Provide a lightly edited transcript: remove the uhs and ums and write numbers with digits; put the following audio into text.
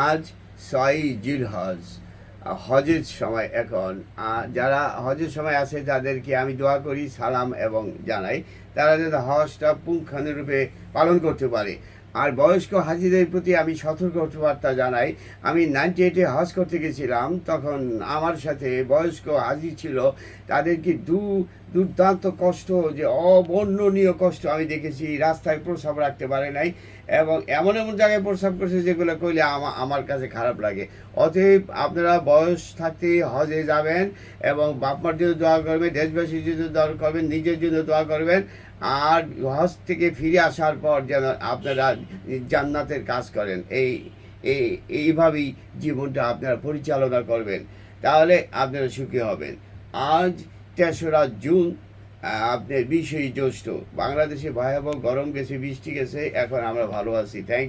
আজ 6ই জিলহজ, হজের সময় এখন। যারা হজের সময় আছে তাদেরকে আমি দোয়া করি, সালাম এবং জানাই তারা যাতে হজটা পুঙ্খানুরূপে পালন করতে পারে। আর বয়স্ক হাজিদের প্রতি আমি সতর্কবার্তা জানাই। আমি 98-এ হজ করতে গেছিলাম, তখন আমার সাথে বয়স্ক হাজি ছিল। তাদেরকে দুর্দান্ত কষ্ট, যে অবর্ণনীয় কষ্ট আমি দেখেছি। রাস্তায় প্রস্রাব রাখতে পারে নাই এবং এমন এমন জায়গায় প্রস্রাব করছে যেগুলো কইলে আমার কাছে খারাপ লাগে। অতএব আপনারা বয়স থাকতে হজে যাবেন এবং বাপমার জন্য দোয়া করবেন, দেশবাসীর জন্য দোয়া করবেন, নিজের জন্য দোয়া করবেন। আর হজ থেকে ফিরে আসার পর যেন আপনারা জান্নাতের কাজ করেন, এইভাবেই জীবনটা আপনারা পরিচালনা করবেন, তাহলে আপনারা সুখী হবেন। আজ 3রা জুন, আপনার 20ই জ্যৈষ্ঠ। বাংলাদেশে ভয়াবহ গরম গেছে, বৃষ্টি গেছে, এখন আমরা ভালো আছি। থ্যাংক